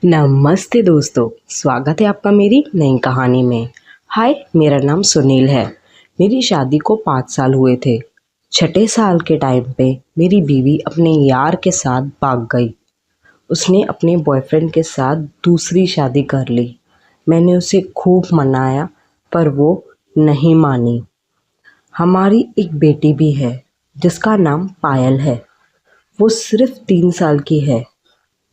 नमस्ते दोस्तों, स्वागत है आपका मेरी नई कहानी में। हाय, मेरा नाम सुनील है। मेरी शादी को 5 साल हुए थे। छठे साल के टाइम पे मेरी बीवी अपने यार के साथ भाग गई। उसने अपने बॉयफ्रेंड के साथ दूसरी शादी कर ली। मैंने उसे खूब मनाया पर वो नहीं मानी। हमारी एक बेटी भी है जिसका नाम पायल है। वो सिर्फ 3 साल की है।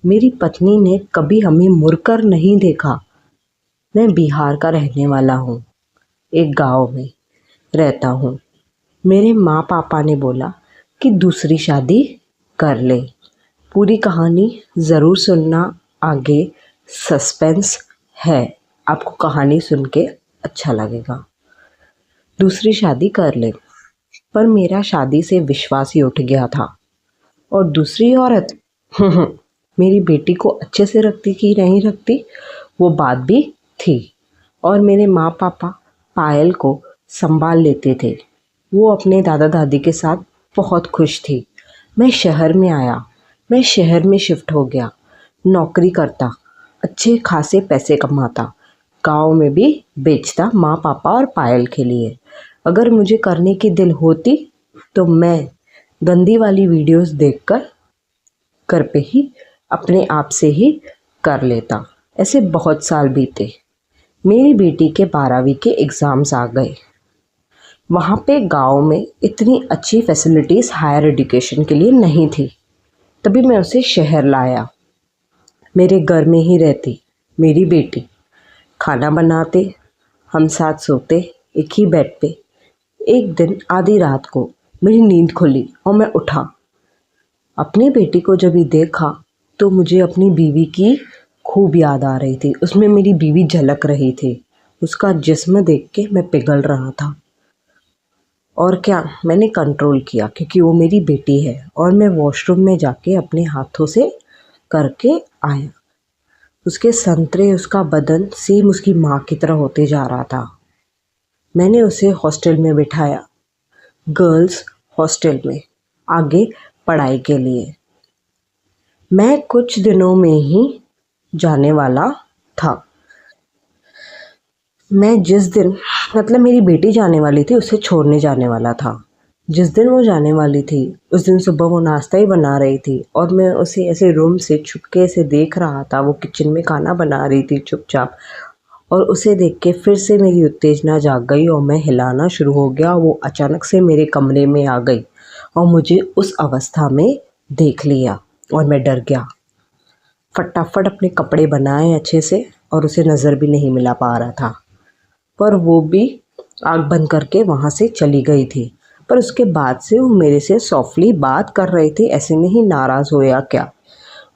मेरी पत्नी ने कभी हमें मुड़कर नहीं देखा। मैं बिहार का रहने वाला हूँ। एक गांव में रहता हूँ। मेरे माँ पापा ने बोला कि दूसरी शादी कर ले। पूरी कहानी ज़रूर सुनना, आगे सस्पेंस है। आपको कहानी सुन के अच्छा लगेगा। दूसरी शादी कर ले, पर मेरा शादी से विश्वास ही उठ गया था। और दूसरी औरत मेरी बेटी को अच्छे से रखती कि नहीं रखती वो बात भी थी। और मेरे माँ पापा पायल को संभाल लेते थे। वो अपने दादा दादी के साथ बहुत खुश थी। मैं शहर में आया। मैं शहर में शिफ्ट हो गया। नौकरी करता, अच्छे खासे पैसे कमाता, गांव में भी बेचता माँ पापा और पायल के लिए। अगर मुझे करने की दिल होती तो मैं गंदी वाली वीडियोस देखकर घर पे ही अपने आप से ही कर लेता। ऐसे बहुत साल बीते। मेरी बेटी के 12वीं के एग्ज़ाम्स आ गए। वहाँ पे गांव में इतनी अच्छी फैसिलिटीज़ हायर एजुकेशन के लिए नहीं थी। तभी मैं उसे शहर लाया। मेरे घर में ही रहती मेरी बेटी। खाना बनाते, हम साथ सोते एक ही बेड पे। एक दिन आधी रात को मेरी नींद खुली और मैं उठा। अपनी बेटी को जब ही देखा तो मुझे अपनी बीवी की खूब याद आ रही थी। उसमें मेरी बीवी झलक रही थी। उसका जिस्म देख के मैं पिघल रहा था। और क्या, मैंने कंट्रोल किया क्योंकि वो मेरी बेटी है। और मैं वॉशरूम में जाके अपने हाथों से करके आया। उसके संतरे, उसका बदन सेम उसकी माँ की तरह होते जा रहा था। मैंने उसे हॉस्टल में बिठाया, गर्ल्स हॉस्टल में, आगे पढ़ाई के लिए। मैं कुछ दिनों में ही जाने वाला था। मैं जिस दिन, मतलब मेरी बेटी जाने वाली थी, उसे छोड़ने जाने वाला था। जिस दिन वो जाने वाली थी उस दिन सुबह वो नाश्ता ही बना रही थी और मैं उसे ऐसे रूम से छुपके से देख रहा था। वो किचन में खाना बना रही थी चुपचाप। और उसे देख के फिर से मेरी उत्तेजना जाग गई और मैं हिलाना शुरू हो गया। वो अचानक से मेरे कमरे में आ गई और मुझे उस अवस्था में देख लिया और मैं डर गया। फटाफट अपने कपड़े बनाए अच्छे से और उसे नज़र भी नहीं मिला पा रहा था। पर वो भी आँख बंद करके वहाँ से चली गई थी। पर उसके बाद से वो मेरे से सॉफ्टली बात कर रही थी, ऐसे में ही नाराज़ हो या क्या।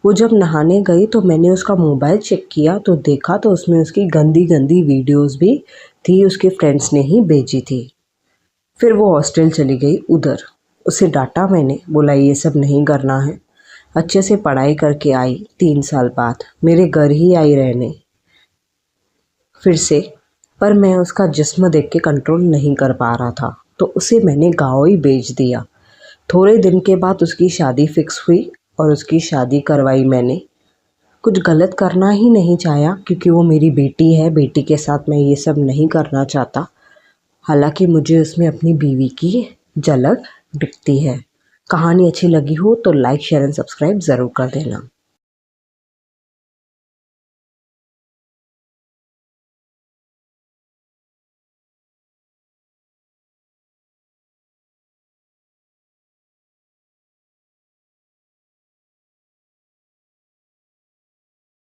वो जब नहाने गई तो मैंने उसका मोबाइल चेक किया तो देखा तो उसमें उसकी गंदी गंदी वीडियोस भी थी, उसके फ्रेंड्स ने ही भेजी थी। फिर वो हॉस्टल चली गई उधर। उसे डांटा मैंने, बोला ये सब नहीं करना है। अच्छे से पढ़ाई करके आई 3 साल बाद मेरे घर ही आई रहने फिर से। पर मैं उसका जिस्म देख के कंट्रोल नहीं कर पा रहा था तो उसे मैंने गाँव ही भेज दिया। थोड़े दिन के बाद उसकी शादी फिक्स हुई और उसकी शादी करवाई मैंने। कुछ गलत करना ही नहीं चाहा क्योंकि वो मेरी बेटी है। बेटी के साथ मैं ये सब नहीं करना चाहता। हालांकि मुझे उसमें अपनी बीवी की झलक दिखती है। कहानी अच्छी लगी हो तो लाइक, शेयर एंड सब्सक्राइब ज़रूर कर देना।